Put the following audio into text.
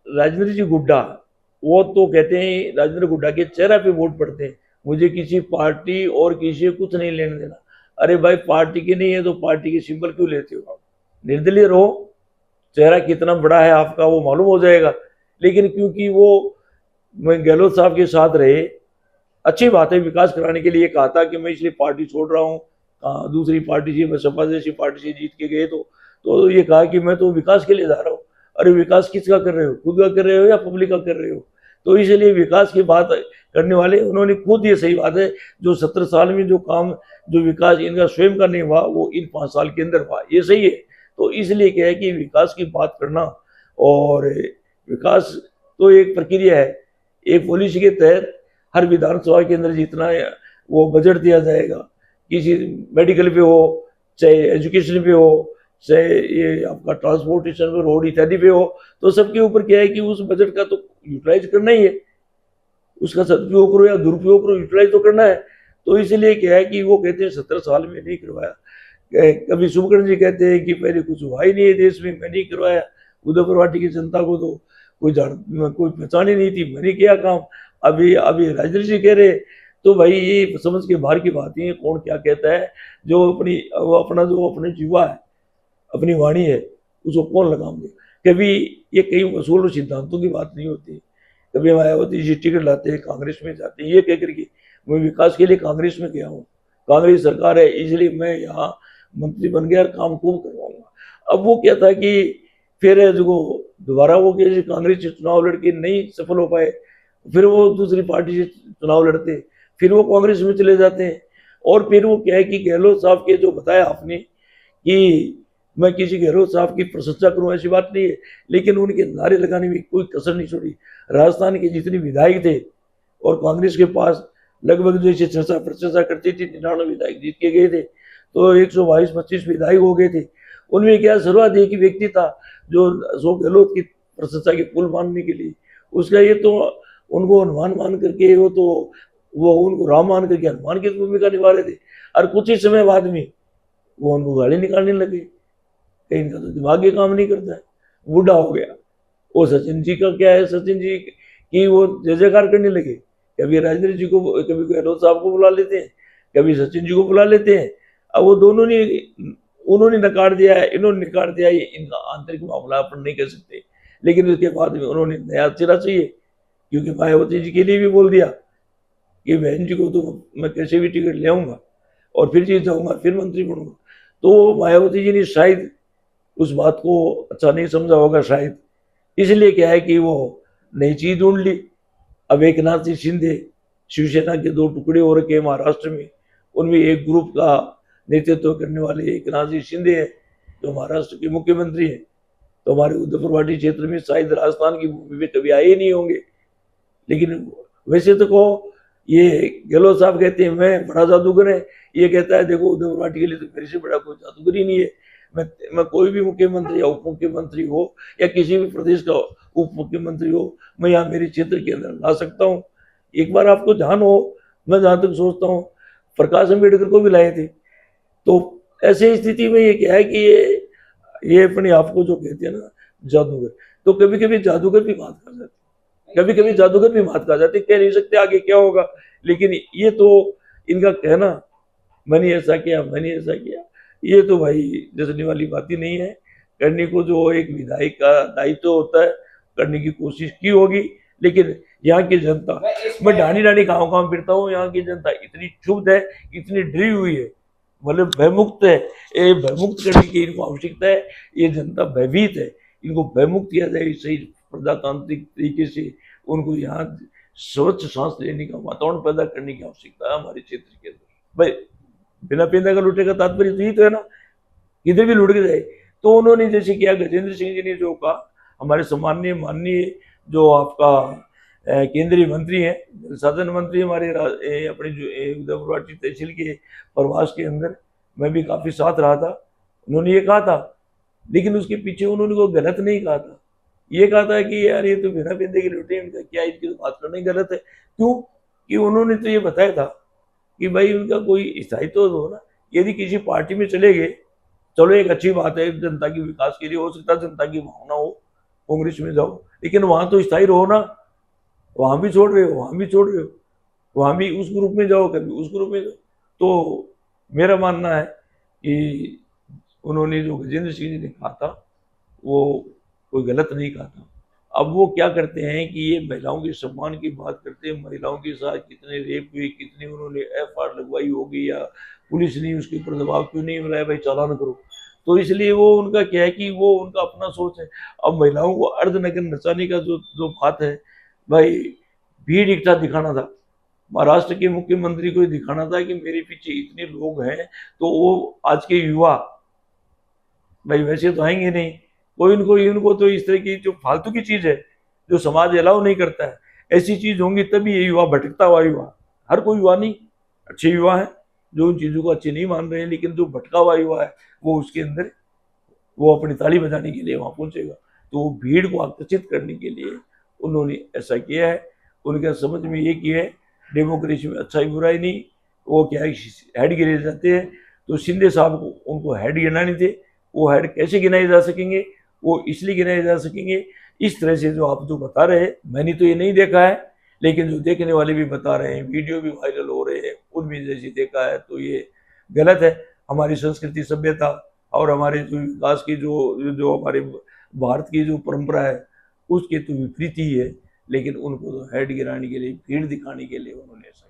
राजेंद्र जी गुड्डा, वो तो कहते हैं राजेंद्र गुड्डा के चेहरा पे वोट पड़ते हैं, मुझे किसी पार्टी और किसी कुछ नहीं लेने देना। अरे भाई पार्टी की नहीं है तो पार्टी के सिंबल क्यों लेते हो आप? निर्दलीय रहो, चेहरा कितना बड़ा है आपका वो मालूम हो जाएगा। लेकिन क्योंकि वो मैं गहलोत साहब के साथ रहे, अच्छी बात है, विकास कराने के लिए कहा था कि मैं इसलिए पार्टी छोड़ रहा हूँ, दूसरी पार्टी से, मैं सपा जैसी पार्टी से जीत के गए तो ये कहा कि मैं तो विकास के लिए जा रहा हूँ। अरे विकास किसका कर रहे हो, खुद का कर रहे हो या पब्लिक का कर रहे हो? तो इसलिए विकास की बात करने वाले उन्होंने खुद, ये सही बात है, जो 17 साल में जो काम, जो विकास इनका स्वयं का नहीं हुआ वो इन 5 साल के अंदर हुआ, ये सही है। तो इसलिए क्या है कि विकास की बात करना, और विकास तो एक प्रक्रिया है, एक पॉलिसी के तहत हर विधानसभा के अंदर जितना वो बजट दिया जाएगा, किसी मेडिकल पे हो, चाहे एजुकेशन पे हो, चाहे ये आपका ट्रांसपोर्टेशन पे, रोड इत्यादि पे हो, तो सबके ऊपर क्या है कि उस बजट का तो यूटिलाइज करना ही है, उसका सदुपयोग करो या दुरुपयोग करो, यूटिलाइज तो करना है। तो इसलिए क्या है कि वो कहते हैं 17 साल में नहीं करवाया। कभी शुभकर्ण जी कहते हैं कि पहले कुछ हुआ ही नहीं है देश में, मैं नहीं करवाया। उद्धव प्रवाटी की जनता को तो कोई पहचान ही नहीं थी, मैंने किया काम। अभी अभी राजेंद्र जी कह रहे, तो भाई ये समझ के बाहर की बात ही है, कौन क्या कहता है। जो अपना जो अपने जीवा है, अपनी वाणी है, उसको कौन लगाम दे। कभी ये कई वसूल और सिद्धांतों की बात नहीं होती। कभी मायावती जी टिकट लाते हैं, कांग्रेस में जाते हैं, ये कह करके मैं विकास के लिए कांग्रेस में गया हूँ, कांग्रेस सरकार है इसलिए मैं यहाँ मंत्री बन गया और काम खूब करवाऊंगा। अब वो क्या था कि फिर जो दोबारा वो कांग्रेस से चुनाव लड़के नहीं सफल हो पाए, फिर वो दूसरी पार्टी से चुनाव लड़ते, फिर वो कांग्रेस में चले जाते हैं। और फिर वो क्या है कि गहलोत साहब के जो बताया आपने कि मैं किसी गहलोत साहब की प्रशंसा करूं, ऐसी बात नहीं है, लेकिन उनके नारे लगाने में कोई कसर नहीं छोड़ी। राजस्थान के जितने विधायक थे, और कांग्रेस के पास लगभग जैसे चर्चा प्रशंसा करती थी, 99 विधायक जीत के गए थे, तो 122-25 विधायक हो गए थे। उनमें क्या सर्वाध एक ही व्यक्ति था जो अशोक गहलोत की प्रशंसा के पुल मानने के लिए, उसका ये तो उनको हनुमान मान करके वो उनको राम मान करके हनुमान की भूमिका निभा रहे थे। और कुछ ही समय बाद में वो उनको गाली निकालने लगे, कहीं इनका तो दिमाग ही काम नहीं करता है, बूढ़ा हो गया। वो सचिन जी का क्या है, सचिन जी की वो जय जयकार करने लगे, कभी राजेंद्र जी को, कभी गहलोत साहब को बुला लेते हैं, कभी सचिन जी को बुला लेते हैं। अब वो दोनों ने, उन्होंने नकार दिया है, इन्होंने नकार दिया, ये इनका आंतरिक मामला अपन नहीं कर सकते। लेकिन उसके बाद में उन्होंने नया चेहरा चाहिए, क्योंकि मायावती जी के लिए भी बोल दिया कि बहन जी को तो मैं कैसे भी टिकट ले आऊंगा और फिर जीत जाऊंगा, फिर मंत्री बनूंगा। तो मायावती जी ने शायद उस बात को अच्छा नहीं समझा होगा शायद, इसलिए क्या है कि वो नई चीज ढूंढ ली। अब एक नाथ जी शिंदे, शिवसेना के 2 टुकड़े हो रखे महाराष्ट्र में, उनमें एक ग्रुप का नेतृत्व करने वाले एक नाथ जी शिंदे है, जो महाराष्ट्र के मुख्यमंत्री है। तो हमारे उद्धव प्रवाटी क्षेत्र में शायद राजस्थान की भूमि में कभी आए ही नहीं होंगे। लेकिन वैसे तो कहो, ये गहलोत साहब कहते हैं मैं बड़ा जादूगर है, ये कहता है देखो उद्धव प्रवाटी के लिए तो मेरे से बड़ा कोई जादूगर ही नहीं है। मैं कोई भी मुख्यमंत्री या उप मुख्यमंत्री हो या किसी भी प्रदेश का उप मुख्यमंत्री हो, मैं यहाँ मेरे क्षेत्र के अंदर ला सकता हूँ। एक बार आपको ध्यान हो, मैं जहाँ तक सोचता हूँ प्रकाश अम्बेडकर को भी लाए थे। तो ऐसी स्थिति में ये क्या है कि ये अपने आप को जो कहते हैं ना जादूगर, तो कभी कभी जादूगर भी बात कर जाते, कभी कभी जादूगर भी बात कर जाते, कह नहीं सकते आगे क्या होगा। लेकिन ये तो इनका कहना मैंने ऐसा किया, मैंने ऐसा किया, ये तो भाई जसने वाली बात ही नहीं है। करने को जो एक विधायक का दायित्व होता है, करने की कोशिश की होगी। लेकिन यहाँ की जनता, मैं ढानी ढानी गाँव गाँव फिरता हूँ, यहाँ की जनता इतनी क्षुब्ध है, इतनी डरी हुई है, मतलब भयमुक्त है। ये भयमुक्त करने की इनको आवश्यकता है, ये जनता भयभीत है, इनको भयमुक्त किया जाए सही प्रजातांत्रिक तरीके से। उनको यहाँ स्वच्छ सांस लेने का वातावरण पैदा करने की आवश्यकता है हमारे क्षेत्र के अंदर। भाई बिना पेंदा का लूटे का तात्पर्य तो यही तो है ना, किधर भी लुट के जाए। तो उन्होंने जैसे किया, गजेंद्र सिंह जी ने जो कहा, हमारे सम्माननीय माननीय जो आपका केंद्रीय मंत्री हैं, संसाधन मंत्री हमारे अपने जो उद्धव प्रवाटी तहसील के प्रवास के अंदर मैं भी काफी साथ रहा था, उन्होंने ये कहा था। लेकिन उसके पीछे उन्होंने को गलत नहीं कहा था, ये कहा था कि यार ये तो बिना पेंदे के लुटे, इनका क्या, इनकी तो बात करना ही गलत है। क्यों कि उन्होंने तो ये बताया था कि भाई उनका कोई स्थायित्व तो हो ना, यदि किसी पार्टी में चले गए, चलो एक अच्छी बात है, जनता की विकास के लिए हो सकता है, जनता की भावना हो, कांग्रेस में जाओ। लेकिन वहां तो स्थायी रहो ना, वहां भी छोड़ रहे हो, वहां भी छोड़ रहे हो, वहां भी उस ग्रुप में जाओ, कभी उस ग्रुप में जाओ। तो मेरा मानना है कि उन्होंने जो गजेंद्र सिंह जी ने कहा था वो कोई गलत नहीं कहा था। अब वो क्या करते हैं कि ये महिलाओं के सम्मान की बात करते हैं, महिलाओं के साथ कितने रेप हुए, कितने उन्होंने एफआईआर लगवाई होगी, या पुलिस ने उसके ऊपर दबाव क्यों नहीं बनाया भाई चालान करो। तो इसलिए वो उनका क्या है कि वो उनका अपना सोच है। अब महिलाओं को अर्धनग्न नचाने का जो जो बात है भाई, भीड़ इकट्ठा दिखाना था, महाराष्ट्र के मुख्यमंत्री को दिखाना था कि मेरे पीछे इतने लोग हैं, तो वो आज के युवा भाई वैसे तो आएंगे नहीं, कोई इनको तो इस तरह की जो फालतू की चीज है जो समाज अलाउ नहीं करता है, ऐसी चीज होंगी तभी ये युवा, भटकता हुआ युवा, हर कोई युवा नहीं, अच्छे युवा है जो उन चीजों को अच्छे नहीं मान रहे हैं, लेकिन जो भटका हुआ युवा है वो उसके अंदर वो अपनी ताली बजाने के लिए वहां पहुंचेगा। तो भीड़ को आकर्षित करने के लिए उन्होंने ऐसा किया है। उनके समझ में ये किया है डेमोक्रेसी में अच्छा ही बुरा ही नहीं, वो क्या है हेड गिने जाते हैं, तो शिंदे साहब को उनको हेड गिना नहीं थे, वो हेड कैसे गिनाए जा सकेंगे, वो इसलिए गिनाए जा सकेंगे इस तरह से जो आप जो बता रहे हैं, मैंने तो ये नहीं देखा है, लेकिन जो देखने वाले भी बता रहे हैं, वीडियो भी वायरल हो रहे हैं, उनमें जैसे देखा है तो ये गलत है। हमारी संस्कृति सभ्यता और हमारे जो विकास की जो जो हमारे भारत की जो परंपरा है उसके तो विपरीत ही है, लेकिन उनको तो हेड गिराने के लिए, भीड़ दिखाने के लिए उन्होंने ऐसा